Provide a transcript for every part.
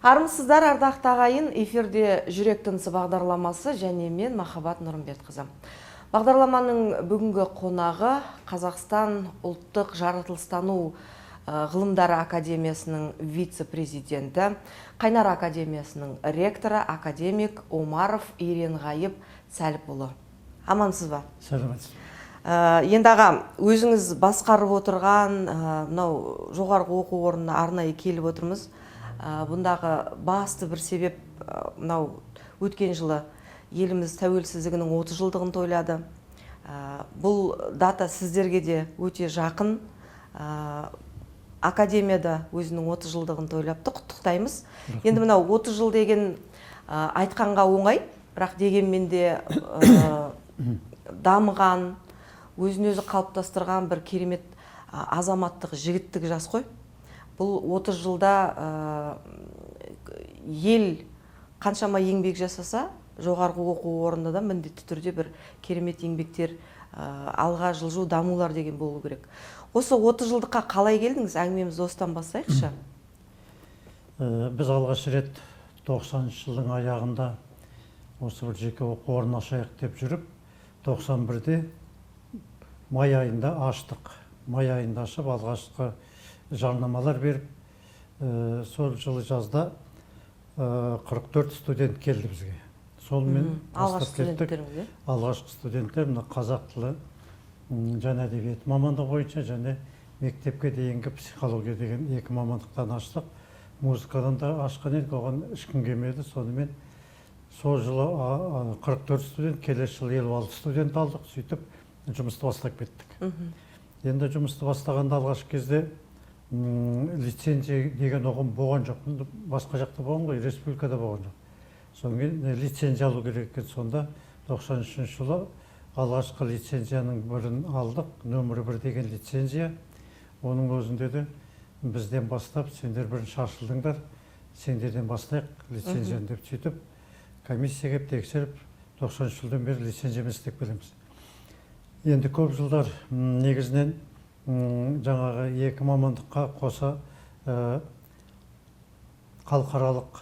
Армысыздар, ардақты ағайын, эфирде жүрек тынысы бағдарламасы және мен Махаббат Нұрымбетқызы. Бағдарламаның бүгінгі қонағы Қазақстан ұлттық жаратылыстану ғылымдары академиясының вице-президенті, Қайнар академиясының ректоры, академик Омаров Еренғайып Сәліпұлы. Амансыз ба? Сәлеметсіз. Енді аға, өзіңіз басқарып отырған мынау жоғарғы оқу орнына арнайы келіп отырмыз. Бұндағы басты бір себеп мынау өткен жылы еліміз тәуелсіздігінің 30 жылдығын тойлады. Бұл дата сіздерге де өте жақын. Академияда өзінің 30 жылдығын тойлапты, құттықтаймыз. Енді мынау 30 жыл деген айтқанға оңай, бірақ дегенмен де дамыған, өзін-өзі қалыптастырған бір керемет азаматтық, жігіттік жас қой. Бұл 30 жылда ел қаншама еңбек жасаса, жоғарғы оқу орнында да міндетті түрде бір керемет еңбектер, алға жылжу, дамулар деген болу керек. Осы 30 жылдыққа қалай келдіңіз? Әңгімемізді осыдан бастайықшы. Біз алғаш рет 90 жылдың аяғында осы бір жеке оқу орнын ашайық деп жүріп, 91-де май айында аштық. Май айында ашып, алғашқы жарнамалар беріп, сол жылы жазда 44 студент келді бізге. Сонымен алғашқы студенттер қазақ тілі және әдебиет мамандығы бойынша және мектепке дейінгі психология деген екі мамандықтан аштық. Музыкадан да ашқан едік, оған ешкім келмеді. Сонымен сол жылы 44 студент, келесі жылы 56 студент алдық, сөйтіп жұмысты бастап кеттік. Енді жұмысты бастағанда алғашқы кезде лицензия деген оғым болған жоқ. Басқа жақта болған ғой, республикада болған жоқ. Сонымен лицензия алу керек екен. Сонда 93 жылы алғашқы лицензияның бірін алдық, нөмірі 1 деген лицензия. Оның өзінде де бізден бастап, сендер бірінші ашылдыңдар, сендерден бастайық лицензияны деп сөйтіп, комиссия кеп тексеріп, 93 жылдан бері лицензиямен істеп келеміз. Енді көп жылдар негізінен жаңағы екі мамандыққа қоса халықаралық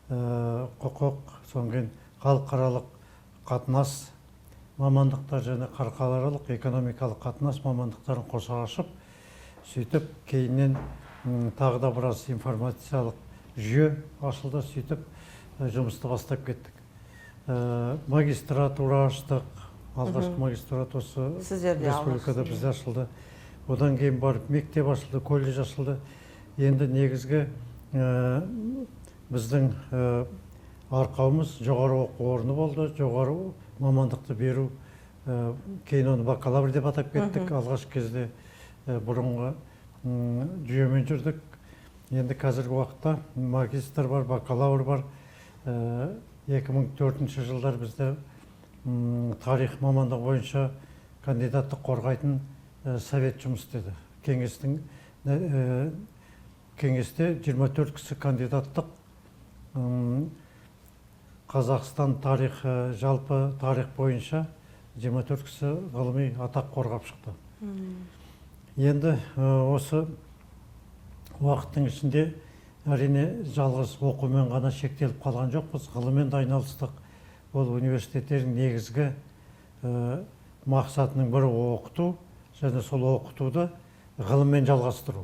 құқық, сонымен халықаралық қатынас мамандықтар және халықаралық экономикалық қатынас мамандықтарын қоса ашып, сөйтіп кейіннен тағы да біраз информациялық жүйе ашылды, сөйтіп жұмысты бастап кеттік. Магистратура аштық. Алғашқы магистратура осы республикада бізде ашылды. Одан кейін барып мектеп ашылды, колледж ашылды. Енді негізгі біздің арқауымыз жоғары оқу орны болды. Жоғары мамандықты беру, кейін оны бакалавр деп атап кеттік. Алғашқы кезде бұрынғы жүйемен жүрдік. Енді қазіргі уақытта магистр бар, бакалавр бар. 2004 жылдар бізде тарих мамандығы бойынша кандидаттық қорғайтын совет жұмыс істеді. Кеңесте 24 кісі кандидаттық Қазақстан тарихы, жалпы тарих бойынша 24 кісі ғылыми атақ қорғап шықты. Енді осы уақыттың ішінде әрине жалғыз оқумен ғана шектеліп қалған жоқпыз, ғылыммен де айналыстық. Ол университеттердің негізгі мақсатының бірі оқыту, және сол оқытуды ғылыммен жалғастыру.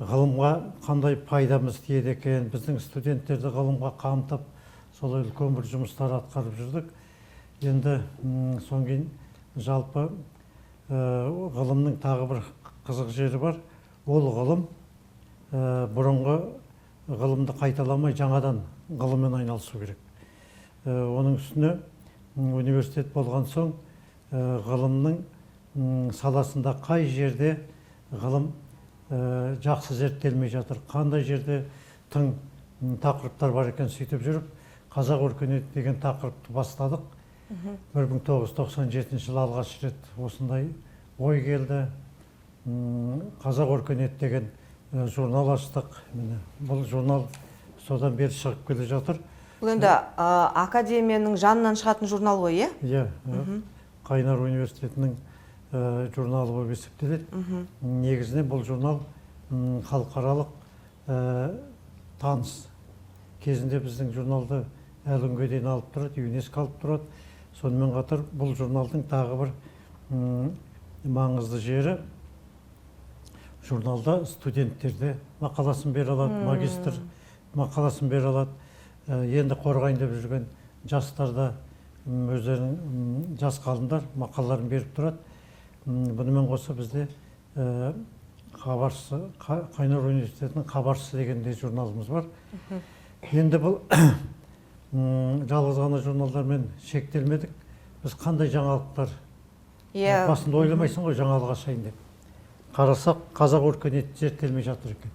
Ғылымға қандай пайдамыз тиеді екен, біздің студенттерді ғылымға қамтып, солай үлкен бір жұмыстар атқарып жүрдік. Енді соң кейін жалпы ғылымның тағы бір қызық жері бар. Ол ғылым бұрынғы ғылымды қайталамай жаңадан ғылыммен айналысу керек. Оның үстіне университет болған соң ғылымның саласында қай жерде ғылым жақсы зерттелмей жатыр, қандай жерде тың тақырыптар бар екен сөйтіп жүріп, қазақ өркениеті деген тақырыпты бастадық. 1997 жылы алғаш рет осындай ой келді. Қазақ өркениеті деген журнал аштық. Бұл журнал содан бері шығып келе жатыр. Бұл енді академияның жанынан шығатын журнал ғой, е? Иә, Қайнар университетінің журналы болып есептеледі. Негізінен бұл журнал халықаралық таныс. Кезінде біздің журналды әлі күнге дейін алып тұрады, ЮНЕСКО алып тұрады. Сонымен қатар бұл журналдың тағы бір маңызды жері, журналда студенттерде мақаласын бере алады, магистр мақаласын бере алады. Енді қорғайын деп жүрген жастарда өздерінің жас ғалымдар мақалаларын беріп тұрады. Бұнымен қоса бізде Хабаршысы, Қайнар университетінің Хабаршысы дегендей журналымыз бар. Енді бұл жалғыз ғана журналдармен шектелмедік. Біз қандай жаңалықтар, басында ойламайсың ғой жаңалық ашайын деп. Қарасақ, қазақ өркениеті зерттелмей жатыр екен.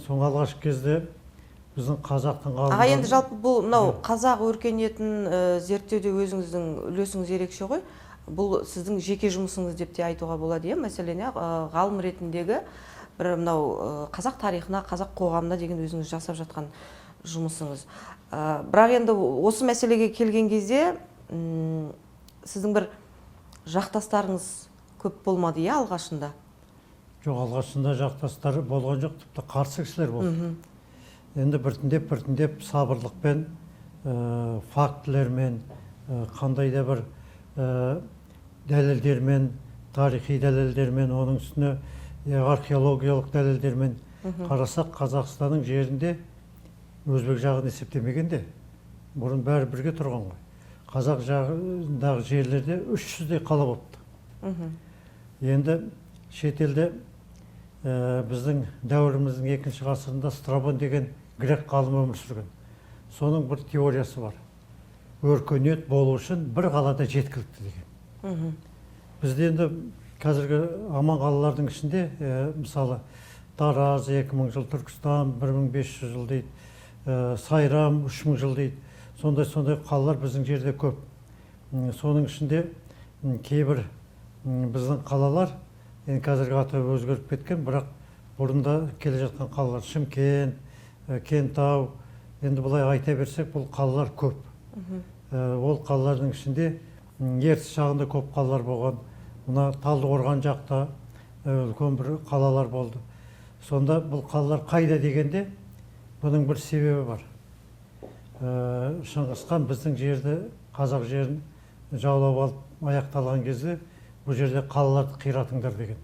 Соң алғашқы кезде біздің қазақтың ғалымдары... Енді жалпы бұл қазақ өркениетін зерттеуде өзіңіздің үлесіңіз ерекше ғой. Бұл сіздің жеке жұмысыңыз деп те айтуға болады, мәселен, ғалым ретіндегі бір қазақ тарихына, қазақ қоғамына деген өзіңіз жасап жатқан жұмысыңыз. Бірақ енді осы мәселеге келген кезде сіздің бір жақтастарыңыз көп болмады, алғашында? Жоқ, алғашында жақтастары болған жоқ, тіпті қарсы кісілер болды. Енді біртіндеп сабырлықпен, фактілермен, қандай да бір дәлелдермен, тарихи дәлелдермен, оның үстіне археологиялық дәлелдермен қарасақ, Қазақстанның жерінде өзбек жағын есептемегенде, бұрын бәрі бірге тұрған ғой. Қазақ жағындағы жерлерде 300-дей қала болыпты. Енді шетелде біздің дәуіріміздің 2-ші ғасырында Страбон деген грек ғалым өмір сүрген. Соның бір теориясы бар. Өркениет болу үшін бір қалада жеткілікті деген. Бізде енді қазіргі аман қалалардың ішінде, мысалы, Тараз 2000 жыл, Түркістан 1500 жыл дейді, Сайрам 3000 жыл дейді. Сондай қалалар біздің жерде көп. Соның ішінде кейбір біздің қалалар, қазіргі аты өзгеріп кеткен, бірақ бұрында келе жатқан қалалар, Шымкент, Кентау, енді бұлай айта берсек, бұл қалалар көп. Ол қалалардың ішінде ертіс жағында көп қалалар болған, мына Талдықорған жақта үлкен бір қалалар болды. Сонда бұл қалалар қайда дегенде, бұның бір себебі бар. Шыңғысхан біздің жерді, қазақ жерін жаулап алып аяқталған кезде, бұл жерде қалаларды қиратыңдар деген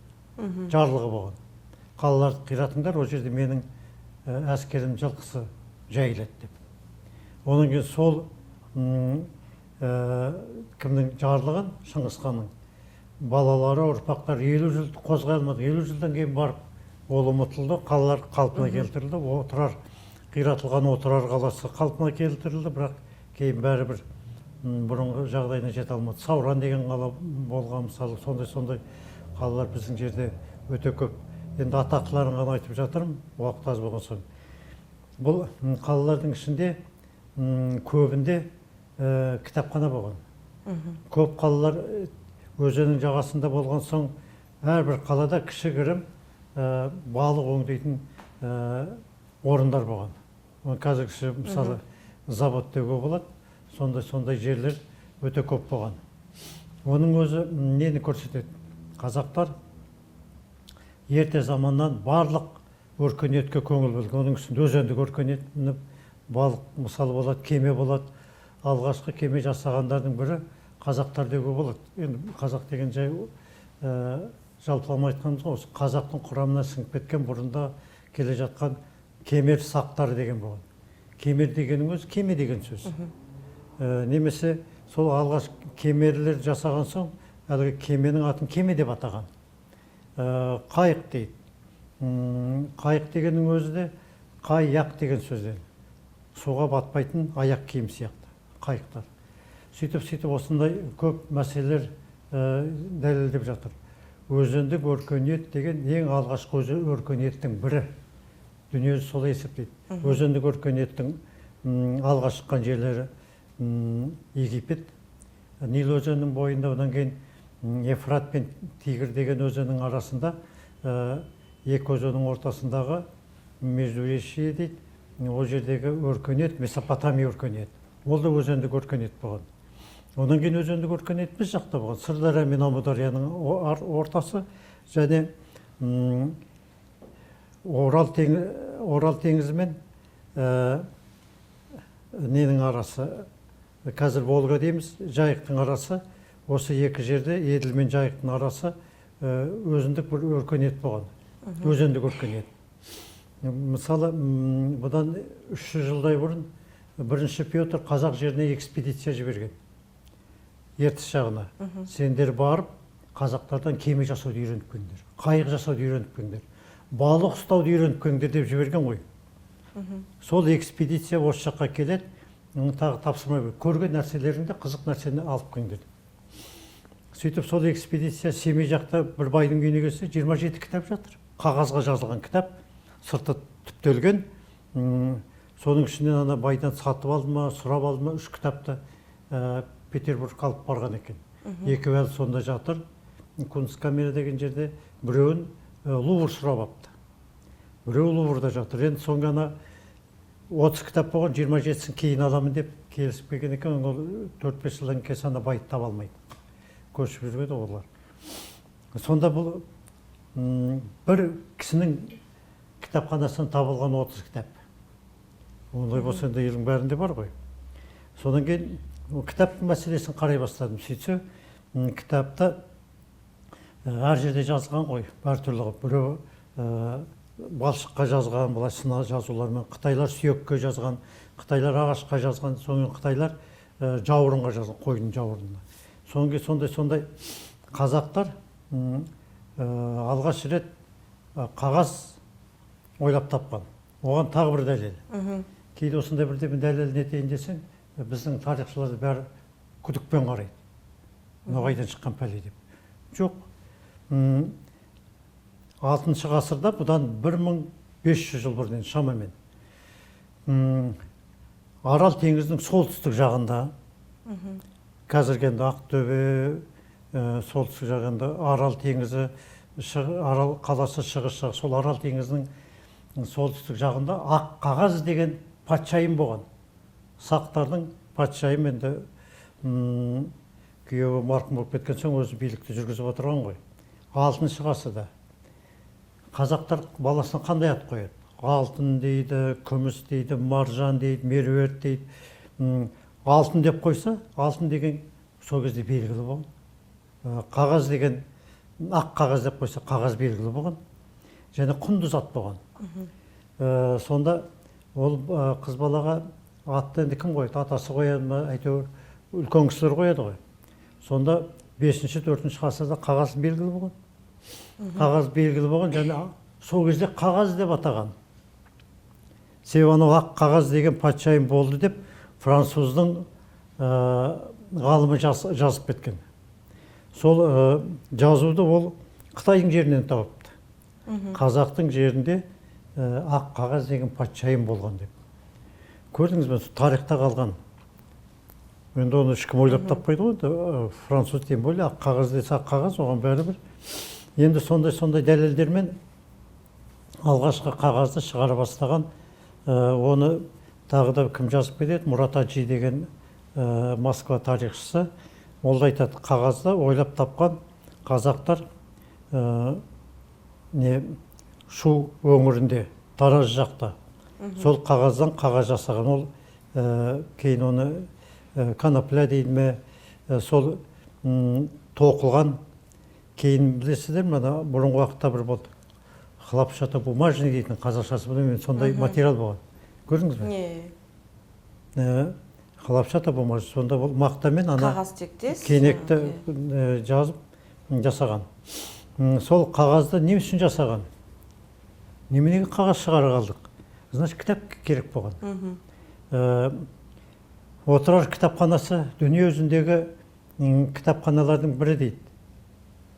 жарлығы болған. Қалаларды қиратыңдар, ол жерде менің әскерім жылқысы жайылады деп. Оның кейін сол кімнің жарлығын, Шыңғысханның балалары, ұрпақтар 50 жыл қозғай алмады. 50 жылдан кейін барып, ол ұмытылды, қалалар қалпына келтірілді. Отырар, қиратылған Отырар қаласы қалпына келтірілді, бірақ кейін бәрібір бұрынғы жағдайына жете алмады. Сауран деген қала болған, мысалы, сондай қалалар біздің жерде өте көп. Енді атақтыларын ғана айтып жатырмын, уақыт аз болған соң. Бұл қалалардың ішінде көбінде кітапхана болған. Көп қалалар өзеннің жағасында болған соң, әрбір қалада кішігірім балық өңдейтін орындар болған. Қазіргісі, мысалы, завод деуге болады. Сондай жерлер өте көп болған. Оның өзі нені көрсетеді? Қазақтар ерте заманнан барлық өркениетке көңіл бөлген. Оның үстінде өзендік өркениет, балық мысалы болады, кеме болады. Алғашқы кеме жасағандардың бірі қазақтар деуге болады. Енді қазақ деген жай жалпылама айтқанымыз ғой, қазақтың құрамына сіңіп кеткен бұрында келе жатқан кемер сақтары деген болған. Кемер дегенің өзі кеме деген сөз. Немесе сол алғаш кемерлер жасаған соң, әлгі кеменің атын кеме деп атаған. Қайық дейді. Қайық дегеннің өзі де қай-яқ деген сөзден. Суға батпайтын аяқ киім сияқты қайықтар. Сөйтіп осындай көп мәселелер дәлелдеп жатыр. Өзендік өркениет деген ең алғашқы өркениеттің бірі. Дүниежүзі солай есептейді. Өзендік өркениеттің алғаш шыққан жерлері Египет, Нил өзенінің бойында, одан кейін Ефрат пен Тигр деген өзеннің арасында, екі өзеннің ортасындағы Междуречье дейді. Ол жердегі өркениет Месопотамия өркениет. Ол да өзендік өркениет болған. Одан кейін өзендік өркениет біз жақта болған. Сырдария мен Амударияның ортасы және Орал теңізі мен ненің арасы, қазір Волга дейміз, Жайықтың арасы, осы екі жерде Еділ мен Жайықтың арасы өзіндік бір өркениет болған, өзендік өркениет. Мысалы, бұдан 300 жылдай бұрын бірінші Петр қазақ жеріне экспедиция жіберген. Ертіс жағына. Сендер барып, қазақтардан кеме жасауды үйреніп келіңдер, қайық жасауды үйреніп келіңдер, балық ұстауды үйреніп келіңдер деп жіберген ғой. Сол экспедиция осы жаққа келеді, тағы тапсырма береді. Көрген нәрселеріңді, қызық нәрсені алып келіңдер. Сөйтіп сол экспедиция Семей жақта бір байдың үйіне келсе, 27 кітап жатыр. Қағазға жазылған кітап, сырты түптелген. Соның ішінен ана байдан сатып алды ма, сұрап алды ма, 3 кітапты Петербургқа алып барған екен. Екеуі сонда жатыр. Кунсткамера деген жерде біреуін Лувр сұрап апты. Біреуі Луврда жатыр. Енді соңғы ана 30 кітап болған, 27-сін кейін аламын деп келісіп келген екен. Ол 4-5 жылдан кейін ана байды таба алмайды. Көшіп жүргенде олар. Сонда бұл бір кісінің кітапханасынан табылған 30 кітап. Ондай болса енді елдің бәрінде бар ғой. Содан кейін кітаптың мәселесін қарай бастадым. Сөйтсе, кітапта әр жерде жазылған ғой, әртүрлі ғой. Біреу балшыққа жазған, былай сына жазулармен, қытайлар сүйекке жазған, қытайлар ағашқа жазған, соңын қытайлар жауырынға жазған, қойдың жауырынына. Сондай қазақтар алғаш рет қағаз ойлап тапқан. Оған тағы бір дәлел. Кейде осындай бір дәлел не етейін десең, біздің тарихшылар бәрі күдікпен қарайды. Ноғайдан шыққан пәле деп. Жоқ. 6 ғасырда, бұдан 1500 жыл бұрын шамамен, Арал теңіздің солтүстік жағында, қазіргі Ақтөбе, солтүстік жағында Арал теңізі, Арал қаласы шығыс жағы, сол Арал теңізінің солтүстік жағында ақ қағаз деген патшайым болған. Сақтардың патшайым, енді күйеуі марқұм болып кеткен соң өзі билікті жүргізіп отырған ғой. 6 ғасырда қазақтар баласына қандай ат қояды? Алтын дейді, күміс дейді, маржан дейді, меруерт дейді. Алтын деп қойса, алтын деген сол кезде белгілі болған. Қағаз деген, ақ қағаз деп қойса, қағаз белгілі болған. Және құнды зат болған. Сонда ол қыз балаға атты енді кім қояды? Атасы қояды ма, әйтеуір үлкен кісілер қояды ғой. Сонда 5-4 ғасырда қағаз белгілі болған. Қағаз белгілі болған, және сол кезде қағаз деп атаған. Себебі анау ақ қағаз деген патшайым болды деп француздың ғалымы жазып кеткен. Сол жазуды ол Қытайдың жерінен тауыпты. Қазақтың жерінде ақ қағаз деген патшайым болған деп. Көрдіңіз бе, тарихта қалған. Енді оны ешкім ойлап таппайды ғой, француз тем более ақ қағаз десе ақ қағаз, оған бәрібір. Енді сондай дәлелдермен алғашқы қағазды шығара бастаған. Оны тағы да кім жазып кетеді? Мұрат Аджи деген Москва тарихшысы. Ол айтады, қағазды ойлап тапқан қазақтар Шу өңірінде, Тараз жақта. Сол қағаздан қағаз жасаған. Ол кейін оны конопля дейді ме, сол тоқылған. Кейін білесіздер, бұрынғы уақытта бір болды. Хлопчата бумажный дейтін қазақшасы, сондай материал болған. Көрдіңіз бе? Хлопчата бумажный, сонда бұл мақтамен қағаз тектес кенекті жазып жасаған. Сол қағазды не үшін жасаған? Неменеге қағаз шығара қалдық? Значит, кітап керек болған. Отырар кітапханасы дүние жүзіндегі кітапханалардың бірі дейді.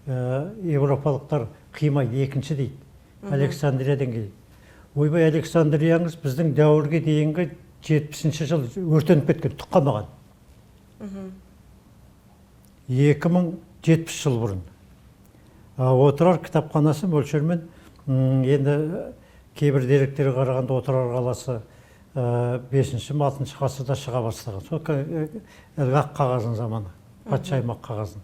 Европалықтар қимайды, екінші дейді. Александриядан келді. Ойбай, Александрияңыз біздің дәуірге дейінгі 70-ші жыл өртеніп кеткен, түк қалмаған. 2070 жыл бұрын. Отырар кітапханасы мөлшермен, енді кейбір деректерге қарағанда Отырар қаласы 5-6 ғасырда шыға бастаған. Сол ақ қағаздың заманы, патшайым ақ қағаздың.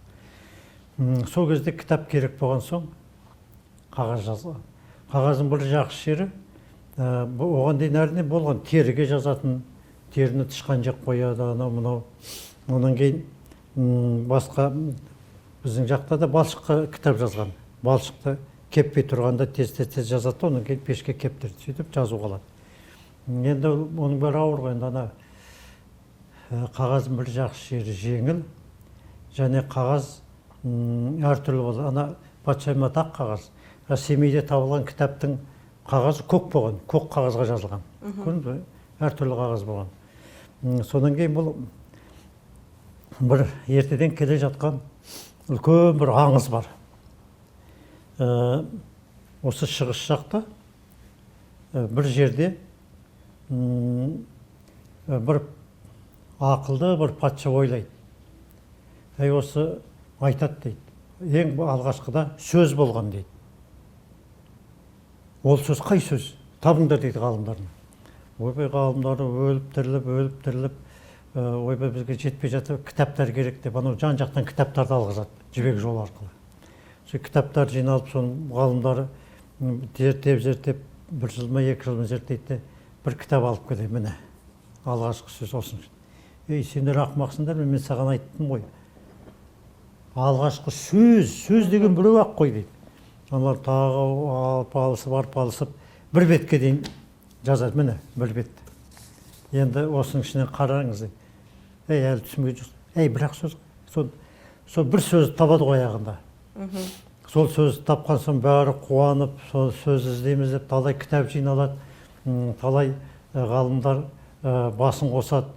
Сол кезде кітап керек болған соң қағаз жазылған. Қағаздың бір жақсы жері, Оған дейін әрине болған, теріге жазатын, теріні тышқан жеп қояды, анау мынау. Онан кейін басқа біздің жақта да балшыққа кітап жазған. Балшықты кеппей тұрғанда тез жазады, онан кейін пешке кептірді, сөйтіп жазу қалады. Енді оның бәрі ауыр ғой, енді ана қағаздың бір жақсы жері жеңіл, және қағаз әртүрлі болды. Ана патшайым ата ақ қағаз. Семейде табылған кітаптың қағазы көк болған, көк қағазға жазылған. Көрдіңіз бе? Әртүрлі қағаз болған. Содан кейін бұл бір ертеден келе жатқан үлкен бір аңыз бар. Осы шығыс жақта бір жерде бір ақылды бір патша ойлайды. Осы айтады дейді. Ең алғашқыда сөз болған дейді. Ол сөз қай сөз? Табыңдар дейді ғалымдардың. Ойбай ғалымдары өліп тіріліп, ойбай бізге жетпей жатып кітаптар керек деп, анау жан жақтан кітаптарды алғызады, жібек жолы арқылы. Сол кітаптар жиналып, соның ғалымдары зерттеп, бір жыл ма, 2 жыл ма зерттейді, бір кітап алып келеді, міне, алғашқы сөз осының. Сендер ақымақсыңдар, мен саған айттым ғой. Алғашқы сөз деген біреу ақ қой дейді. Аналар тағы алып, бір бетке дейін жазады, міне, бір бет. Енді осының ішінен қараңыз дейді. Әлі түсінбей жүрсің. Бірақ сөз, сол бір сөз табады ғой аяғында. Сол сөз тапқан соң бәрі қуанып, сол сөз іздейміз деп талай кітап жиналады, талай ғалымдар басын қосады.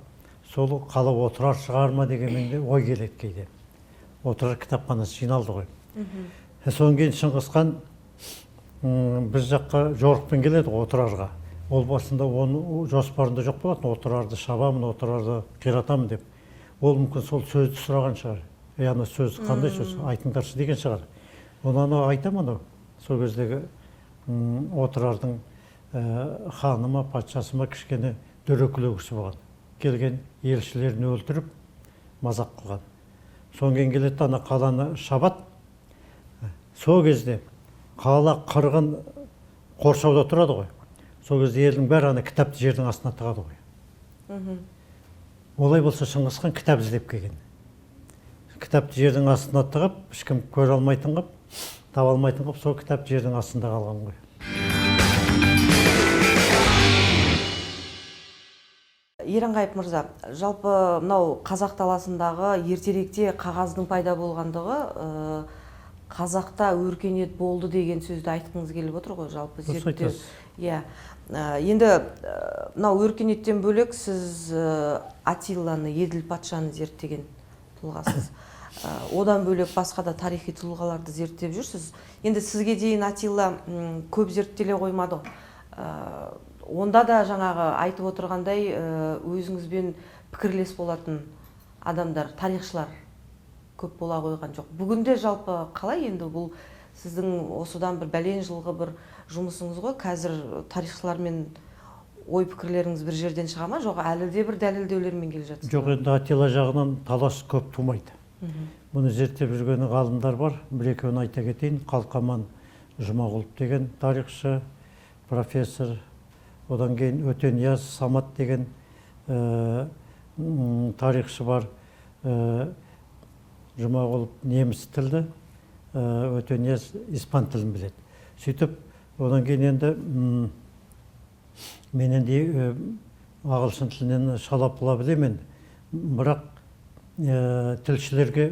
Сол қалап отырар шығарма дегенмен де ой келеді кейде. Отырар кітапханасы жиналды ғой. Содан кейін Шыңғыс хан біз жаққа жорықпен келеді отырарға. Ол басында оның жоспарында жоқ болатын, отырарды шабамын, отырарды қиратамын деп. Ол мүмкін сол сөзді сұраған шығар. Ана сөз қандай сөз? Айтыңдаршы деген шығар. Оны айтамын, сол кездегі отырардың ханымы, патшасыма кішкене дөрекілеу болған. Келген елшілерін өлтіріп, мазақ қылған. Содан кейін келеді, ана қаланы шабат. Сол кезде қала қырғын қоршауда тұрады ғой. Сол кезде елдің бәрі ана кітапты жердің астына тығады ғой. Олай болса Шыңғыс хан кітап іздеп келген. Кітапты жердің астына тығып, ешкім көре алмайтын қып, таба алмайтын қып, сол кітап жердің астында қалған ғой. Еренғайып мырза, жалпы мынау қазақ даласындағы ертеректе қағаздың пайда болғандығы қазақта өркениет болды деген сөзді айтқыңыз келіп отыр ғой, жалпы зерттеу. Енді мынау өркениеттен бөлек сіз Атилланы, Еділ патшаны зерттеген тұлғасыз. Одан бөлек басқа да тарихи тұлғаларды зерттеп жүрсіз. Енді сізге дейін Атилла көп зерттеле қоймады. Онда да жаңағы айтып отырғандай өзіңізбен пікірлес болатын адамдар, тарихшылар көп бола қойған жоқ. Бүгінде жалпы қалай енді бұл сіздің осыдан бір бәлен жылғы бір жұмысыңыз ғой, қазір тарихшылармен ой пікірлеріңіз бір жерден шыға ма, жоқ әлі де бір дәлелдеулермен келе жатсыз? Жоқ, енді Атилла жағынан талас көп тумайды. Бұны зерттеп жүрген ғалымдар бар, бір-екеуін айта кетейін. Қалқаман Жұмағұлов деген тарихшы, профессор, одан кейін Өтенияз Самат деген тарихшы бар. Жұмағұлов неміс тілді, Өтенияз испан тілін біледі. Сөйтіп, одан кейін енді мен енді ағылшын тілінен шалап-құла білемін, бірақ тілшілерге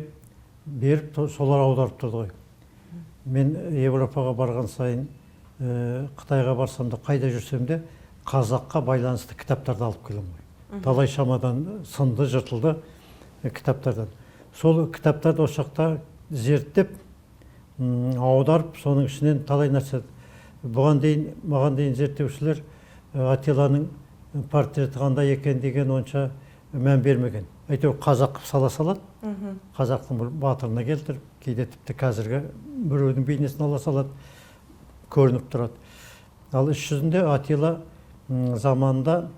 беріп, солар аударып тұрды ғой. Мен Европаға барған сайын, Қытайға барсам да, қайда жүрсем де, қазаққа байланысты кітаптарды алып келем ғой. Талай шамадан сынды, жыртылды кітаптардан. Сол кітаптарды осы жақта зерттеп, аударып, соның ішінен талай нәрсе. Маған дейін зерттеушілер Атилланың портреті қандай екен деген онша мән бермеген. Әйтеуір қазақ сала салады, қазақтың бір батырына келтіріп, кейде тіпті қазіргі біреудің бейнесін ала салады, көрініп тұрады. Ал іс жүзінде Атилла заманында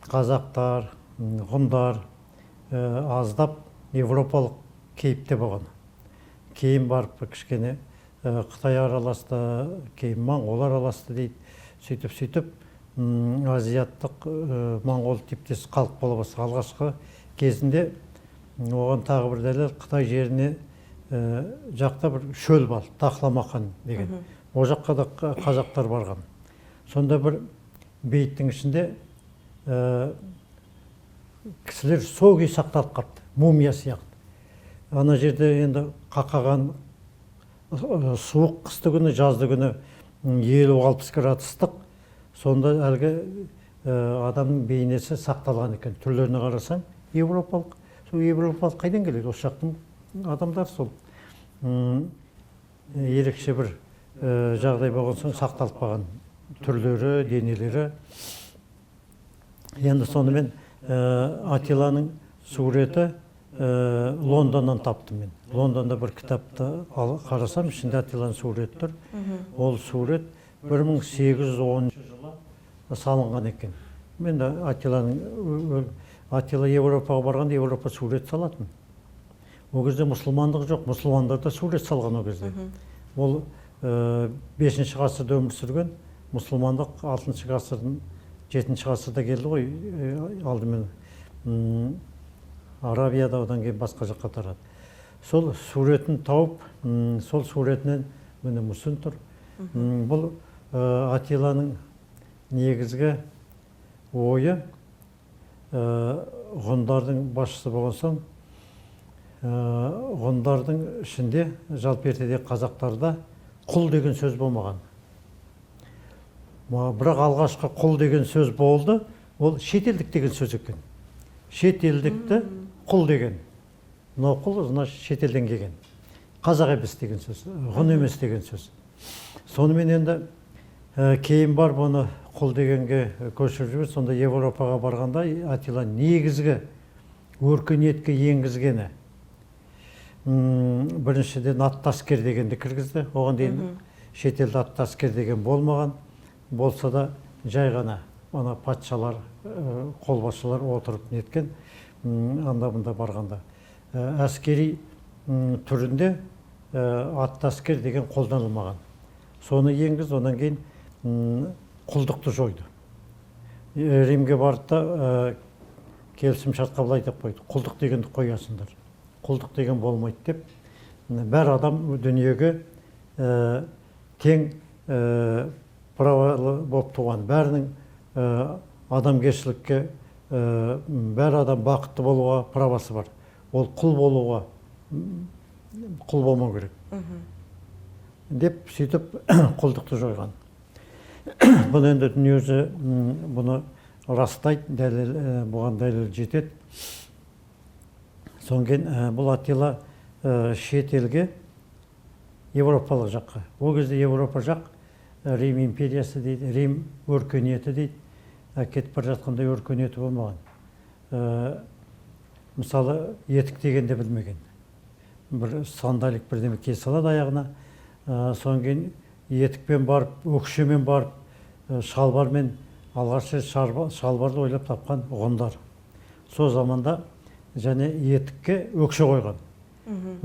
қазақтар, ғұндар аздап европалық кейіпте болған. Кейін барып кішкене Қытай араласты, кейін моңғол араласты дейді. сөйтіп азиаттық моңғол типтес халық бола бастады. Алғашқы кезінде оған тағы бір дәлел, Қытай жеріне жақта бір шөл бар, Тақламақан деген. О жаққа да қазақтар барған. Сонда бір бейіттің ішінде кісілер сол күй сақталып қалды, мумия сияқты. Ана жерде енді қақаған суық қысты күні, жазды күні 50-60 градустық. Сонда әлгі адамның бейнесі сақталған екен. Түрлеріне қарасаң, европалық. Сол европалық қайдан келеді? Осы жақтың адамдар сол ерекше бір жағдай болған соң сақталып қалған түрлері, денелері. Енді сонымен Атиланың суреті Лондоннан таптым мен. Лондонда бір кітапты қарасам, ішінде Атиланың суреті тұр. Ол сурет 1810 жылы салынған екен. Мен де Атила Европаға барғанда Европа сурет салатын. О кезде мұсылмандық жоқ, мұсылмандар да сурет салған о кезде. Ол 5-ші ғасырда өмір сүрген, мұсылмандық 6-ші ғасырдың 7-ші ғасырда келді ғой, алдымен Арабияда, одан кейін басқа жаққа тарады. Сол суретін тауып, сол суретінен міне мүсін тұр. Бұл Атиланың негізгі ойы ғұндардың басшысы болған соң, ғұндардың ішінде жалпы ертеде қазақтарда құл деген сөз болмаған. Бірақ алғашқы құл деген сөз болды, ол шетелдік деген сөз екен. Шетелдікті құл деген. Мынау құл, значит, шетелден келген. Қазақ емес деген сөз, ғұн емес деген сөз. Сонымен енді кейін бар бұны құл дегенге көшіріп жүрген. Сонда Европаға барғанда Атила негізгі өркениетке енгізгені біріншіден атты аскер дегенді кіргізді. Оған дейін шетелде атты аскер деген болмаған. Болса да жай ғана ана патшалар, қолбасшылар отырып неткен анда-бұнда барғанда. Әскери түрінде атты аскер деген қолданылмаған. Соны енгіз, онан кейін құлдықты жойды. Римге барды да келісім шартқа былай деп қойды. Құлдық дегенді қоясыңдар. Құлдық деген болмайды деп. Бәр адам дүниеге тең правалы болып туған. Бәрінің адамгершілікке, бәр адам бақытты болуға правасы бар. Ол құл болуға, құл болмау керек. Деп сөйтіп құлдықты жойған. Бұл енді дүниесі бұны растайды, бұған дәлел жетеді. Сонген бұл Атила шетелге, Европалық жаққа. Ол кезде Европа жақ Рим империясы дейді, Рим өркениеті дейді. Кетіп бара жатқандай өркениеті болмаған. Мысалы, етік дегенде білмеген. Бір сандалик бірдеме кие салады аяғына. Содан кейін етікпен барып, өкшемен барып, шалбармен алғаш шалбарды ойлап тапқан ғұндар. Сол заманда және етікке өкше қойған.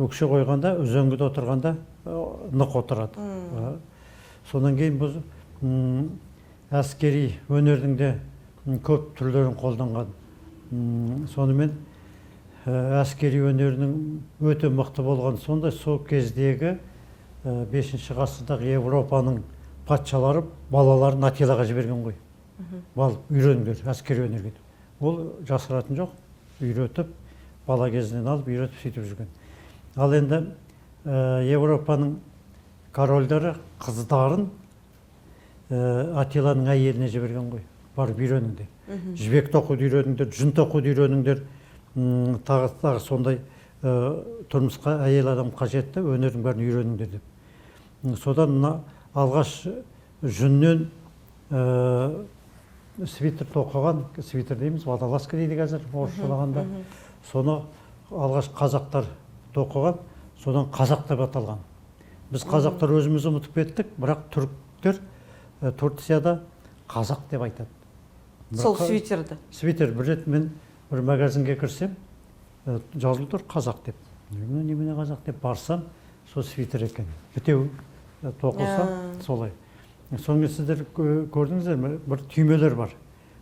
Өкше қойғанда, үзеңгіде отырғанда нық отырады. Содан кейін бұл әскери өнердің де көп түрлерін қолданған. Сонымен әскери өнерінің өте мықты болған. Сонда сол кездегі 5-ші ғасырдағы Европаның патшалары балаларын Атилаға жіберген ғой. Үйреніңдер, әскери өнерге. Ол жасыратын жоқ, үйретіп, бала кезінен алып, үйретіп сөйтіп жүрген. Ал енді Европаның корольдары қыздарын Атиланың әйеліне жіберген ғой. Барып үйреніңдер. Жібек тоқуды үйреніңдер, жүн тоқуды үйреніңдер. Тағы сондай тұрмысқа әйел адам қажетті, өнердің бәрін үйреніңдер деп. Содан мына алғаш жүннен свитер тоқыған, свитер дейміз, водолазка дейді қазір орысшалағанда. Соны алғаш қазақтар тоқыған, содан қазақ деп аталған. Біз қазақтар өзіміз ұмытып кеттік, бірақ түріктер Турцияда қазақ деп айтады. Сол свитерді? Свитер. Бір рет мен бір магазинге кірсем, жазылып тұр қазақ деп. Немене қазақ деп барсам, сол свитер екен. Бітеу тоқылса солай. Соңғы сіздер көрдіңіздер ме? Бір түймелер бар.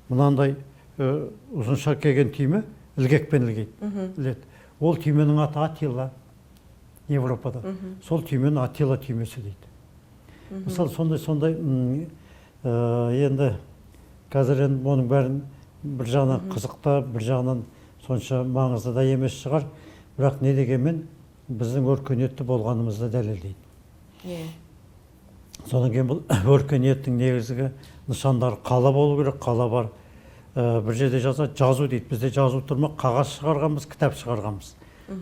Мынандай ұзынша келген түйме ілгекпен іледі. Ол түйменің аты Атила, Европада. Сол түймені Атила түймесі дейді. Мысалы сондай енді қазір енді оның бәрін бір жағынан қызықта, бір жағынан сонша маңызды да емес шығар, бірақ не дегенмен біздің өркениетті болғанымызды дәлелдейді. Содан кейін бұл өркениеттің негізгі нышандары қала болу керек, қала бар. Бір жерде жазу дейді. Бізде жазу тұрмақ, қағаз шығарғанбыз, кітап шығарғанбыз.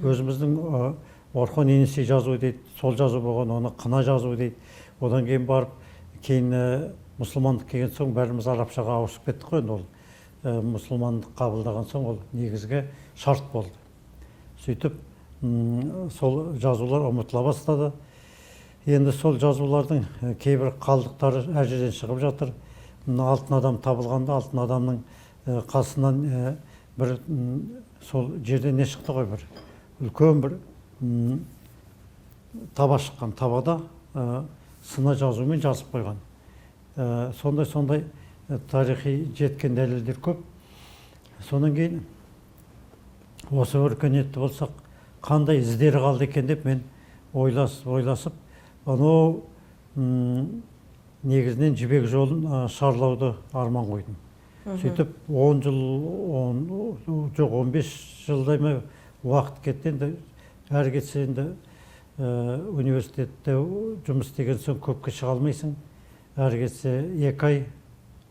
Өзіміздің Орхон Енисей жазу дейді, сол жазу болған, оны қына жазу дейді. Одан кейін барып, кейін мұсылмандық келген соң бәріміз арабшаға ауысып кеттік қой, ол мұсылмандық қабылдаған соң ол негізгі шарт болды. Сөйтіп, сол жазулар ұмытыла бастады. Енді сол жазулардың кейбір қалдықтары әр жерден шығып жатыр. Алтын адам табылғанда, алтын адамның қасынан бір сол жерден не шықты ғой, бір үлкен бір таба шыққан. Табада сына жазумен жазып қойған. Сондай тарихи жеткен дәлелдер көп. Сонан кейін осы өркениетті болсақ, қандай іздері қалды екен деп мен ойласып, анау негізінен жібек жолын шарлауды арман қойдым. Сөйтіп 10 жыл, жоқ 15 жылдай ма уақыт кетті. Енді әр кетсе енді университетте жұмыс істеген соң көпке шыға алмайсың. Әр кетсе 2 ай,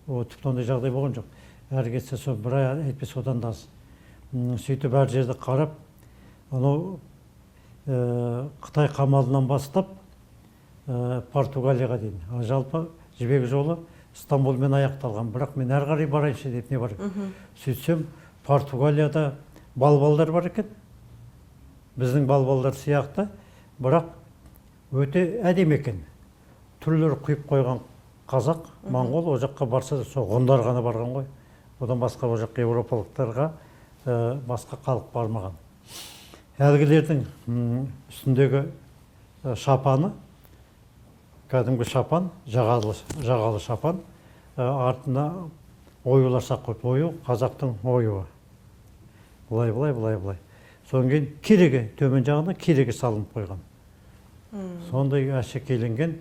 тіпті ондай жағдай болған жоқ. Әр кетсе сол 1 ай, әйтпесе одан да аз. Сөйтіп әр жерді қарап, анау Қытай қамалынан бастап Португалияға дейін. Жалпы жібек жолы Стамбулмен аяқталған, бірақ мен әр қарай барайыншы деп не бар. Сөйтсем, Португалияда балбалдар бар екен. Біздің балбалдар сияқты, бірақ өте әдемі екен. Түрлері құйып қойған қазақ, моңғол, о жаққа барса сол ғұндар ғана барған ғой. Одан басқа о жаққа еуропалықтарға басқа халық бармаған. Әлгілердің үстіндегі шапаны, кәдімгі шапан, жағалы шапан, артына оюлар сақ қойып, ою қазақтың оюы. Былай. Содан кейін кереге, төмен жағына кереге салынып қойған. Сондай әшекейленген.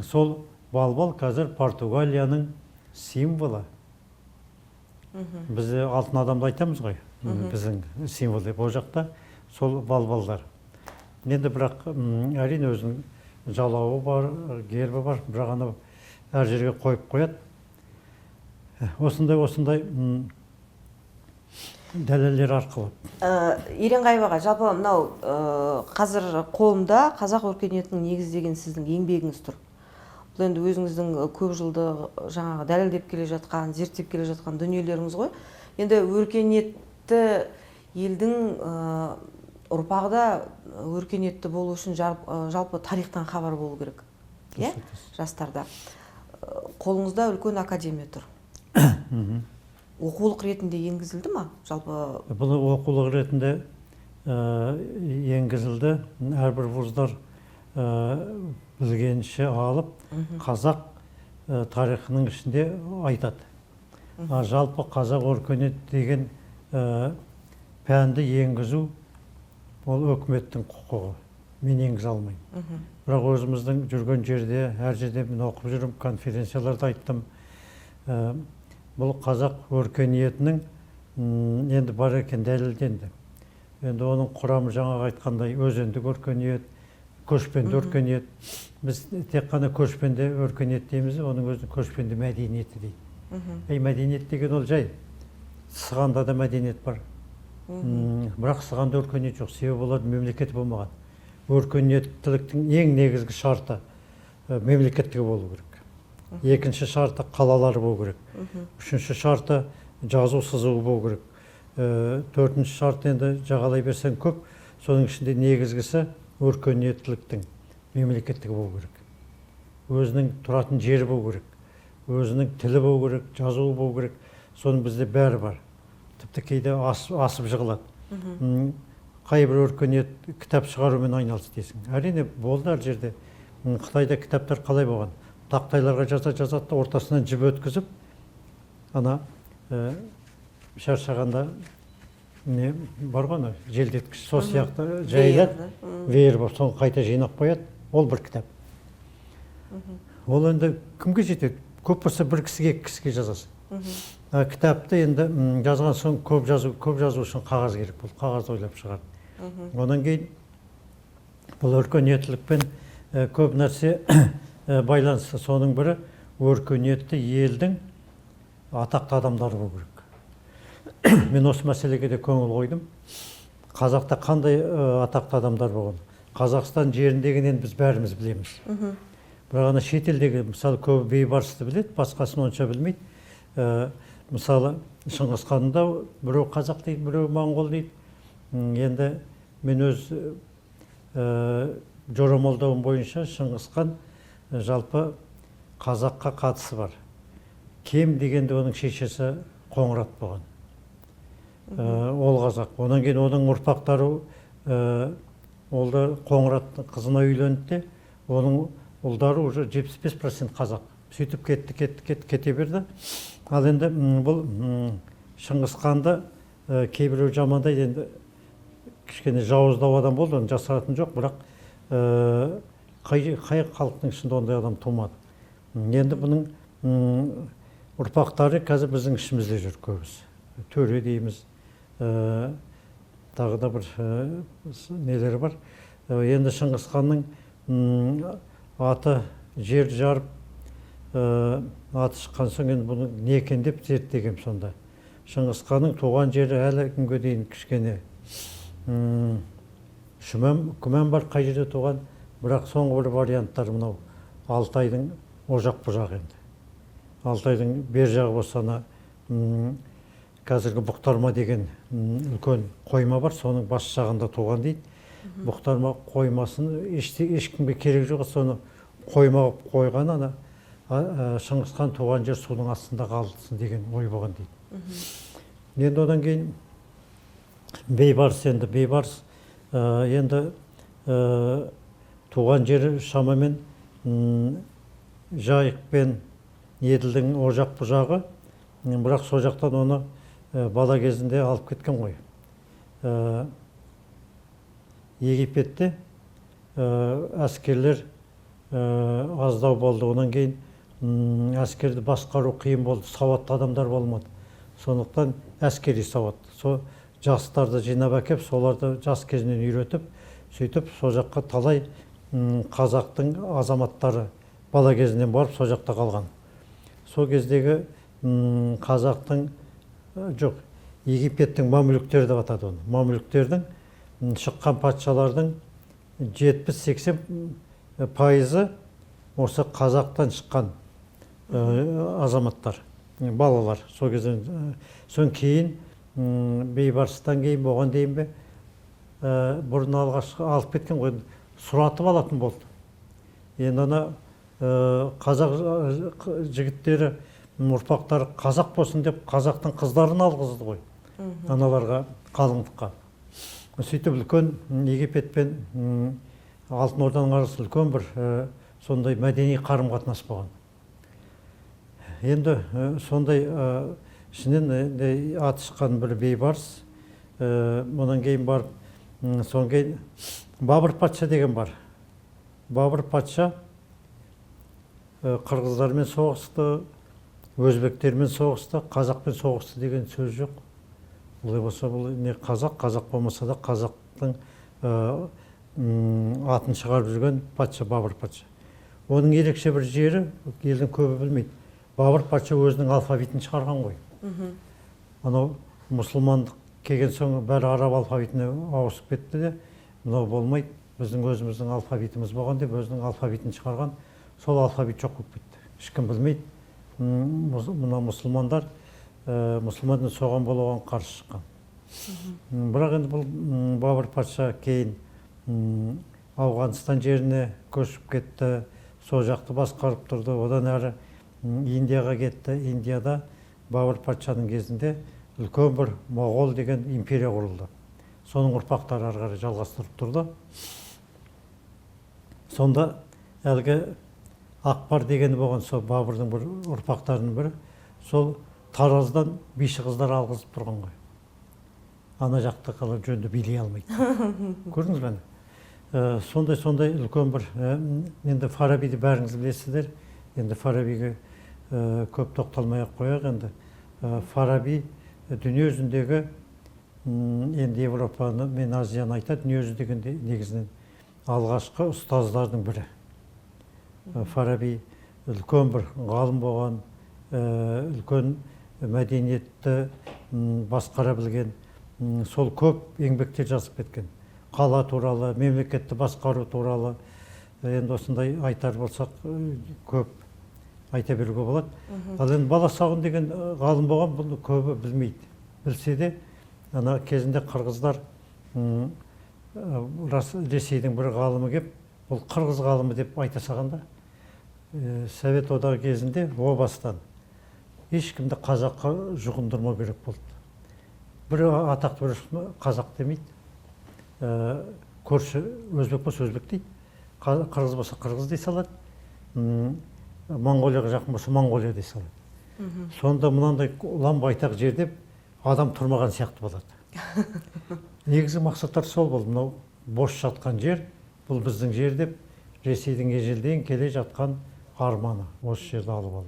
Сол балбал қазір Португалияның символы. Бізде алтын адамды айтамыз ғой, біздің символ деп. О жақта сол балбалдар. Енді бірақ әрине өзінің жалауы бар, гербі бар, бірақ ана әр жерге қойып қояды. Осындай дәлелдер арқылы. Еренғайып аға, жалпы мынау қазір қолымда қазақ өркениетінің негіздеген сіздің еңбегіңіз тұр. Бұл енді өзіңіздің көп жылды жаңағы дәлелдеп келе жатқан, зерттеп келе жатқан дүниелеріңіз ғой. Енді өркениетті елдің ұрпағы да өркениетті болу үшін жалпы тарихтан хабар болу керек. Жастарда. Қолыңызда үлкен академия тұр. Оқулық ретінде енгізілді ма? Жалпы бұл оқулық ретінде енгізілді. Әрбір вуздар білгенше алып, қазақ тарихының ішінде айтады. Жалпы қазақ өркениет деген пәнді енгізу ол өкіметтің құқығы. Мен енгізе алмаймын. Бірақ өзіміздің жүрген жерде, әр жерде мен оқып жүрім, конференцияларда айттым. Бұл қазақ өркениетінің енді бар екен дәлелденді. Енді оның құрамы жаңағы айтқандай өзендік өркениет, көшпенді өркениет. Біз тек қана көшпенді өркениет дейміз, оның өзі көшпенді мәдениеті дейді. Мәдениет деген ол жай. Сығанда да мәдениет бар. Бірақ сығанда өркениет жоқ, себебі олардың мемлекеті болмаған. Өркениеттіліктің ең негізгі шарты мемлекеттігі болу керек. Екінші шарты қалалары болу керек. Үшінші шарты жазу сызуы болу керек. Төртінші шарты енді жағалай берсең көп, соның ішінде негізгісі өркениеттіліктің мемлекеттігі болу керек. Өзінің тұратын жері болу керек. Өзінің тілі болу керек, жазуы болу керек. Соның бізде бәрі бар. Тіпті кейде асып жығылады. Қай бір өркениет кітап шығарумен айналысты дейсің. Әрине болды әр жерде. Қытайда кітаптар қалай болған? тақтайларға жазады да ортасынан жіп өткізіп, ана шаршағанда не бар ғой, ана желдеткіш, сол сияқты жайылады, веер болып, соны қайта жинап қояды. Ол бір кітап. Ол енді кімге жетеді? Көп болса бір кісіге, екі кісіге жазасың. Кітапты енді жазған соң көп жазу үшін қағаз керек болды. Қағаз ойлап шығарды. Онан кейін бұл өркениеттілікпен көп нәрсе байланысты. Соның бірі өркениетті елдің атақты адамдары болу керек. Мен осы мәселеге де көңіл қойдым. Қазақта қандай атақты адамдар болған? Қазақстан жеріндегінен біз бәріміз білеміз. Бірақ ана шетелдегі, мысалы, көбі бейбарысты біледі, басқасын онша білмейді. Мысалы, Шыңғыс ханында біреу қазақ дейді, біреу моңғол дейді. Енді мен өз жорамалдауым бойынша Шыңғыс хан жалпы қазаққа қатысы бар. Кем дегенде оның шешесі Қоңырат болған. Ол қазақ. Онан кейін оның ұрпақтары ол да Қоңыраттың қызына үйленді, оның ұлдары уже 75% қазақ. Сөйтіп кете берді. Ал енді бұл Шыңғыс ханды кейбіреу жамандайды, енді кішкене жауыздау адам болды, оны жасыратын жоқ, бірақ қай халықтың ішінде ондай адам тумады. Енді бұның ұрпақтары қазір біздің ішімізде жүр көбісі. Төре дейміз, тағы да бір нелері бар. Енді Шыңғыс ханның аты жер жарып, аты шыққан соң енді бұны не екен деп зерттегем сонда. Шыңғыс ханның туған жері әлі күнге дейін кішкене күмән бар қай жерде туған, бірақ соңғы бір варианттар мынау Алтайдың Ожақ бұжағы енді. Алтайдың бер жағы болса, қазіргі Бұқтарма деген үлкен қойма бар, соның бас жағында туған дейді. Бұқтарма қоймасын ешкімге керек жоқ, соны қойма қойған, ана Шыңғыс хан туған жер судың астында қалсын деген ой болған дейді. Енді одан кейін бейбарыс, енді туған жері шамамен Жайық пен Еділдің Ожақ бұжағы, бірақ сол жақтан оны бала кезінде алып кеткен ғой. Египетте әскерлер аздау болды, онан кейін әскерді басқару қиын болды, сауатты адамдар болмады. Сондықтан әскери сауат. Сол жастарды жинап әкеп, соларды жас кезінен үйретіп, сөйтіп сол жаққа талай қазақтың азаматтары бала кезінен барып сол жақта қалған. Сол кездегі қазақтың, жоқ, Египеттің мамлюктері деп атады оны. Мамлюктердің шыққан патшалардың 70-80% осы қазақтан шыққан азаматтар, балалар. Сол кезден соң кейін бейбарыстан кейін болған дейін бе, бұрын алғаш алып кеткен ғой, сұратып алатын болды. Енді ана қазақ жігіттері, ұрпақтары қазақ болсын деп қазақтың қыздарын алғызды ғой, аналарға, қалыңдыққа. Сөйтіп үлкен Египет пен Алтын Орданың арасы үлкен бір сондай мәдени қарым-қатынас болған. Енді сондай ішінен аты шыққан бір бейбарыс, онан кейін барып, содан кейін Бабыр патша деген бар. Бабыр патша қырғыздармен соғысты, өзбектермен соғысты, қазақпен соғысты деген сөз жоқ. Олай болса, бұл не қазақ болмаса да қазақтың атын шығарып жүрген патша Бабыр патша. Оның ерекше бір жері, елдің көбі білмейді. Бабыр патша өзінің алфавитін шығарған ғой. Анау мұсылмандық келген соң бәрі араб алфавитіне ауысып кетті де, мынау болмайды, біздің өзіміздің алфавитіміз болған деп өзінің алфавитін шығарған. Сол алфавит жоқ болып кетті. Ешкім білмейді. Мына мұсылмандар, мұсылманның соған болуған қарсы шыққан. Бірақ енді бұл Бабыр патша кейін Ауғанстан жеріне көшіп кетті, сол жақты басқарып тұрды. Одан әрі Индияға кетті. Индияда Бабыр патшаның кезінде үлкен бір Моғол деген империя құрылды. Соның ұрпақтары ары қарай жалғастырып тұрды. Сонда әлгі Ақпар дегені болған сол Бабырдың бір ұрпақтарының бірі. Сол Тараздан биші қыздар алғызып тұрған ғой. Ана жақты қалып жөнді билей алмайды. Көрдіңіз бе? Сондай үлкен бір, енді Фарабиді бәріңіз білесіздер. Енді Фарабиге көп тоқталмай-ақ қояйық. Енді Фараби дүние жүзіндегі, енді Европаны мен Азияны айтады, дүние жүзіндегі негізінен алғашқы ұстаздардың бірі. Фараби үлкен бір ғалым болған, үлкен мәдениетті басқара білген, сол көп еңбектер жазып кеткен. Қала туралы, мемлекетті басқару туралы, енді осындай айтар болсақ көп айта беруге болады. Ал енді Баласағұн деген ғалым болған, бұны көбі білмейді. Білсе де, ана кезінде қырғыздар Ресейдің бір ғалымы кеп, бұл қырғыз ғалымы деп айта салғанда, Совет одағы кезінде о бастан ешкімді қазаққа жұғындырмау керек болды. Бір атақты бір қазақ демейді, көрші өзбек болса өзбек дейді, қырғыз болса қырғыз дей салады, Монғолияға жақын болса Монғолия дей салады. Сонда мынандай ұлан байтақ жерде адам тұрмаған сияқты болады. Негізгі мақсаттар сол болды. Мынау бос жатқан жер, бұл біздің жер деп Ресейдің ежелден келе жатқан арманы осы жерді алып алу.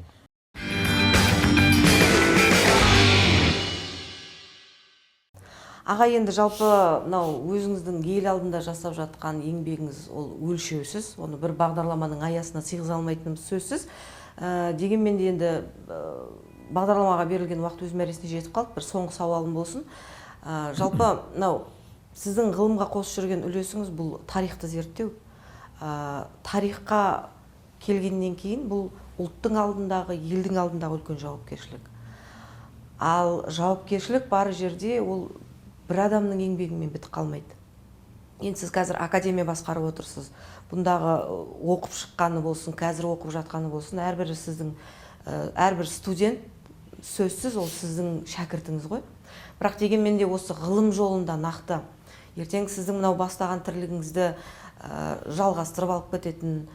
Аға, енді жалпы мынау өзіңіздің ел алдында жасап жатқан еңбегіңіз ол өлшеусіз, оны бір бағдарламаның аясына сыйғыза алмайтынымыз сөзсіз. Дегенмен де енді бағдарламаға берілген уақыт өз мәресіне жетіп қалды. Бір соңғы сауалым болсын. Жалпы мынау сіздің ғылымға қосып жүрген үлесіңіз бұл тарихты зерттеу. Тарихқа келгеннен кейін бұл ұлттың алдындағы, елдің алдындағы үлкен жауапкершілік. Ал жауапкершілік бар жерде ол бір адамның еңбегімен бітіп қалмайды. Енді сіз қазір академия басқарып отырсыз. Бұндағы оқып шыққаны болсын, қазір оқып жатқаны болсын, әрбір студент сөзсіз ол сіздің шәкіртіңіз ғой. Бірақ дегенмен де осы ғылым жолында нақты ертең сіздің мынау бастаған тірлігіңізді жалғастырып алып кететін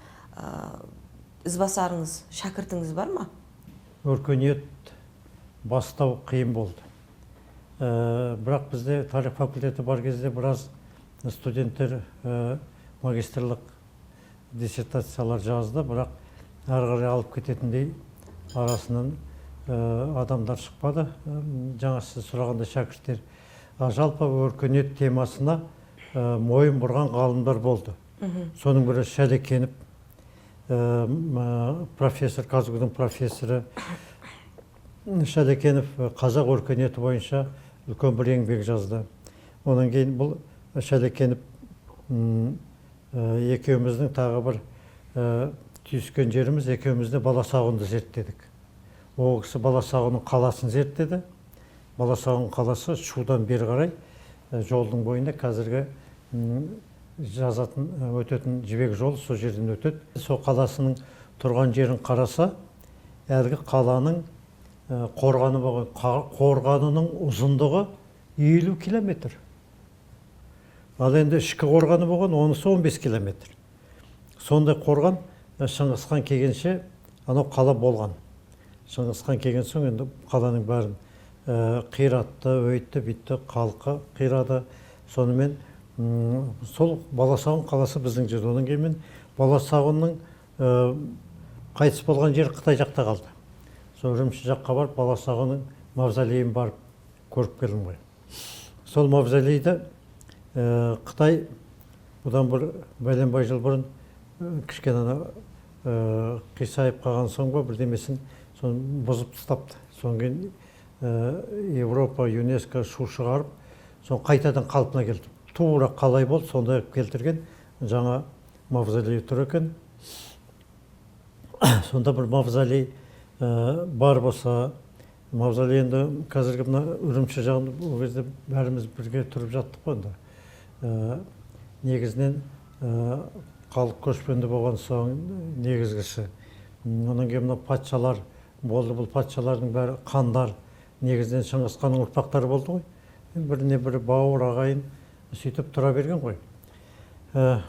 ізбасарыңыз, шәкіртіңіз бар ма? Өркениет бастау қиын болды. Бірақ бізде тарих факультеті бар кезде біраз студенттер магистрлық диссертациялар жазды, бірақ әрі қарай алып кететіндей арасынан адамдар шықпады. Жаңа сіз сұрағанда шәкірттер. Жалпы өркениет темасына мойын бұрған ғалымдар болды. Соның бірі Шәлекенов, профессор, Казгудың профессоры Шәлекенов қазақ өркениеті бойынша үлкен бір еңбек жазды. Онан кейін бұл Шәлекенов екеуміздің тағы бір түйіскен жеріміз, екеумізде Баласағұнды зерттедік. Ол кісі Баласағұнның қаласын зерттеді. Баласағұн қаласы Шудан бері қарай жолдың бойында қазіргі жазатын өтетін жібек жолы сол жерден өтеді. Сол қаласының тұрған жерін қараса, әлгі қаланың қорғаны болған, қорғанының ұзындығы 50 километр. Ал енді ішкі қорғаны болған, онысы 15 километр. Сондай қорған Шыңғысхан келгенше анау қала болған. Шыңғысхан келген соң енді қаланың бәрін қиратты, өйтті, битті, халқы қирады. Сонымен сол Баласағұн қаласы біздің жерде. Онан кейін Баласағұнның қайтыс болған жер Қытай жақта қалды. Сол Үрімші жаққа барып, Баласағұнның мавзолейін барып көріп келдім ғой. Сол мавзолейді Қытай бұдан бір бәленбай жыл бұрын кішкене қисайып қалған соң ба бірдемесін соны бұзып тастапты. Содан кейін Европа, ЮНЕСКО шу шығарып, соны қайтадан қалпына келді. Тура қалай болды, сондай келтірген жаңа мавзолей тұр екен. Сонда бір мавзолей бар болса, мавзолей енді қазіргі Үрімші жағында ол кезде бәріміз бірге тұрып жаттық қой. Негізінен халық көшпенді болған соң негізгісі. Онан кейін патшалар болды, бұл патшалардың бәрі хандар, негізінен Шыңғысханның ұрпақтары болды ғой. Біріне бірі бауыр ағайын сөйтіп тұра берген ғой.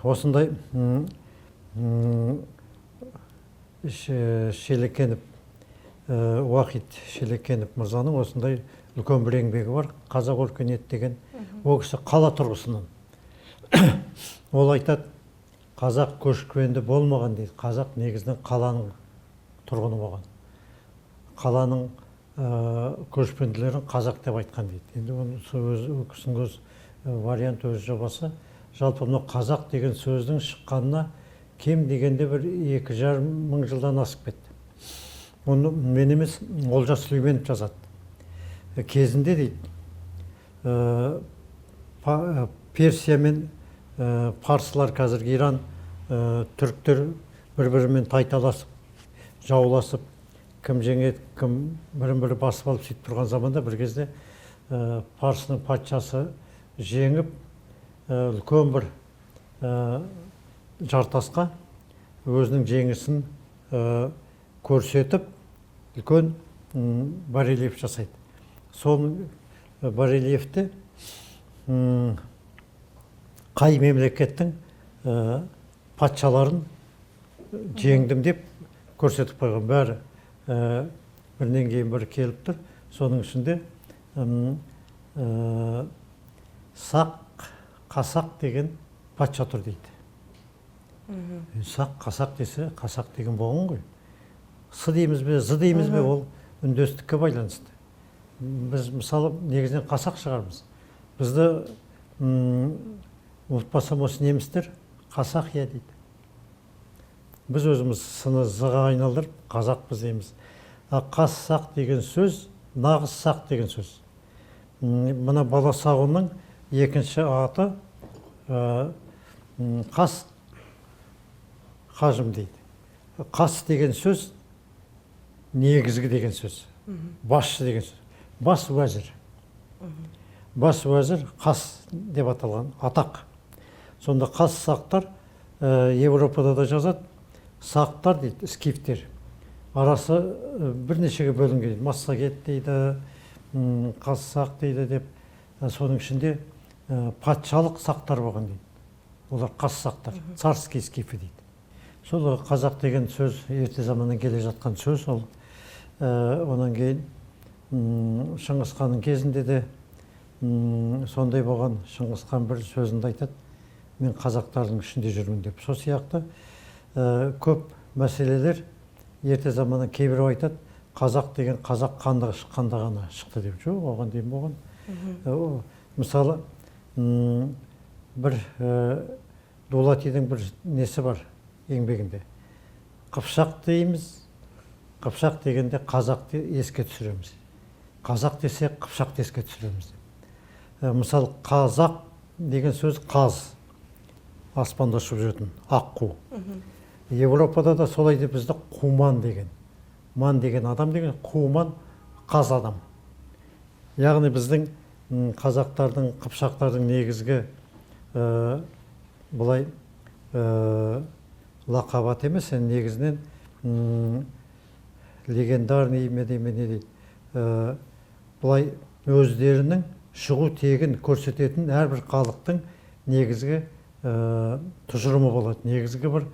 Осындай Шелекенов, Уақит Шелекенов мырзаның осындай үлкен бір еңбегі бар, қазақ өркениеті деген. Ол кісі қала тұрғысынан. Ол айтады, қазақ көшпенді болмаған дейді. Қазақ негізінен қаланың тұрғыны болған. Қаланың көшпенділерін қазақ деп айтқан дейді. Енді оның кісінің өз вариант, өз жобасы. Жалпы мынау қазақ деген сөздің шыққанына кем дегенде бір 2,5 мың жылдан асып кетті. Оны мен емес, Олжас Сүлейменов жазады. Кезінде дейді, Персия мен парсылар, қазіргі Иран, түріктер бір-бірімен тайталасып, жауласып, кім жеңеді, кім бірін-бірі басып алып сөйтіп тұрған заманда бір кезде парсының патшасы жеңіп, үлкен бір жартасқа өзінің жеңісін көрсетіп, үлкен барельеф жасайды. Сол барельефте қай мемлекеттің патшаларын жеңдім деп көрсетіп қойған. Бәрі бірінен кейін бірі келіп тұр. Соның ішінде Сақ, Қасақ деген патша тұр дейді. Сақ, Қасақ десе, Қасақ деген болған ғой. Сы дейміз бе, зы дейміз бе, ол үндестікке байланысты. Біз мысалы негізінен Қасақ шығармыз. Бізді ұмытпасам осы немістер Қасақ я дейді. Біз өзіміз сыны зыға айналдырып қазақпыз дейміз. Қас-сақ деген сөз, нағыз сақ деген сөз. Мына баласағұнның екінші аты қас қажым дейді. Қас деген сөз негізгі деген сөз. Басшы деген сөз. Бас уәзір. Бас уәзір қас деп аталған атақ. Сонда қас сақтар Европада да жазады. Сақтар дейді, скифтер. Арасы бірнешеге бөлінген дейді. Массагет дейді, қас-сақ дейді деп. Соның ішінде патшалық сақтар болған дейді. Олар қас-сақтар, царский скифі дейді. Сол қазақ деген сөз ерте заманнан келе жатқан сөз. Ол онан кейін Шыңғыс ханның кезінде де сондай болған. Шыңғыс хан бір сөзінде айтады, мен қазақтардың ішінде жүрмін деп. Сол сияқты көп мәселелер ерте заманнан кейбір айтады, қазақ деген қазақ хандығы шыққанда ғана шықты деп. Жоқ, оған дейін болған. Мысалы, бір Дулатидың бір несі бар еңбегінде. Қыпшақ дейміз, Қыпшақ дегенде қазақты еске түсіреміз. Қазақ десе Қыпшақты еске түсіреміз. Мысалы, қазақ деген сөз қаз, аспанда ұшып жүретін, аққу. Европада да солай деп бізді қуман деген. Ман деген адам деген, қуман қаз адам. Яғни біздің қазақтардың, қыпшақтардың негізгі бұлай лақабат емес, негізінен легендарный ме не дейді. Бұлай өздерінің шығу тегін көрсететін әрбір халықтың негізгі тұжырымы болады. Негізгі бір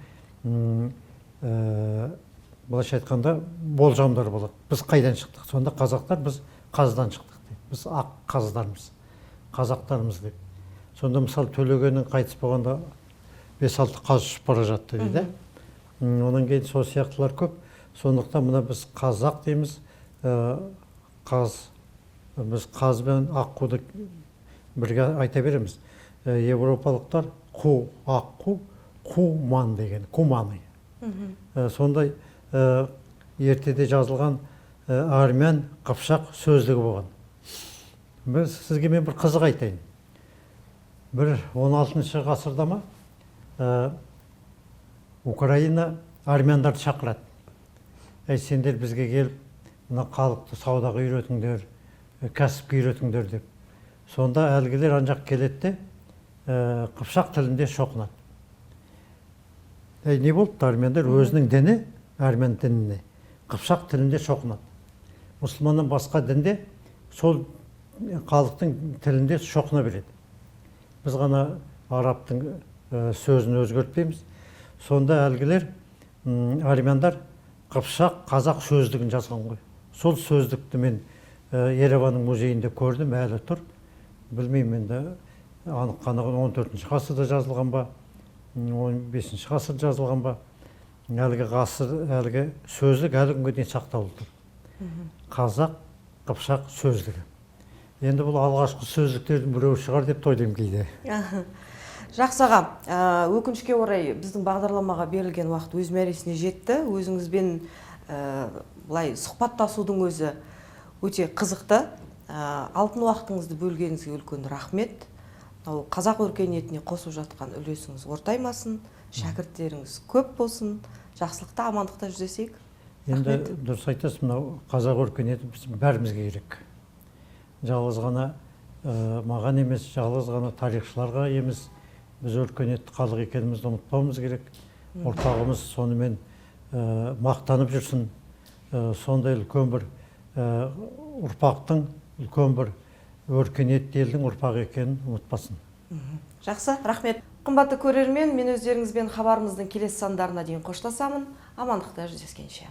былайша айтқанда болжамдар болады. Біз қайдан шықтық? Сонда қазақтар біз қаздан шықтық дейді. Біз ақ қаздармыз, қазақтармыз деп. Сонда мысалы Төлегеннің қайтыс болғанда 5-6 қаз ұшып бара жатты дейді. Онан кейін сол сияқтылар көп. Сондықтан мына біз қазақ дейміз, қаз. Біз қаз бен аққуды бірге айта береміз. Европалықтар қу, аққу, қуман деген, қуманы. Сондай ертеде жазылған армян, қыпшақ сөздігі болған. Сізге мен бір қызық айтайын. Бір 16 ғасырда ма Украина армяндарды шақырады. Сендер бізге келіп, мына халықты саудаға үйретіңдер, кәсіпке үйретіңдер деп. Сонда әлгілер анжақ келетті, қыпшақ тілінде шоқынады. Не болды? Армяндар өзінің діні, армян дініне, қыпшақ тілінде шоқынады. Мұсылманнан басқа дінде сол халықтың тілінде шоқына береді. Біз ғана арабтың сөзін өзгертпейміз. Сонда әлгілер армяндар қыпшақ қазақ сөздігін жазған ғой. Сол сөздікті мен Ереванның музейінде көрдім, әлі тұр. Білмеймін енді анық қана 14 ғасырда жазылған ба, 15 ғасырда жазылған ба. Әлгі ғасыр, әлгі сөздік әлі күнге дейін сақтаулы тұр. Қазақ қыпшақ сөздігі. Енді бұл алғашқы сөздіктердің біреуі шығар деп тойлаймын кейде. Жақсы аға, өкінішке орай біздің бағдарламаға берілген уақыт өз мәресіне жетті. Өзіңізбен былай сұхбаттасудың өзі өте қызықты. Алтын уақытыңызды бөлгеніңізге үлкен рахмет. Қазақ өркениетіне қосып жатқан үлесіңіз ортаймасын, шәкірттеріңіз көп болсын, жақсылықта, амандықта жүздесейік. Енді дұрыс айтасыз, мынау қазақ өркениеті бәрімізге керек. Жалғыз ғана маған емес, жалғыз ғана тарихшыларға емес, біз өркениетті халық екенімізді ұмытпауымыз керек. Ұрпағымыз сонымен мақтанып жүрсін. Сондай үлкен бір ұрпақтың, үлкен бір өркениетті елдің ұрпағы екенін ұмытпасын. Жақсы, рахмет. Қымбатты көрермен, мен өздеріңізбен хабарымыздың келесі сандарына дейін қоштасамын. Амандықта жүздескенше.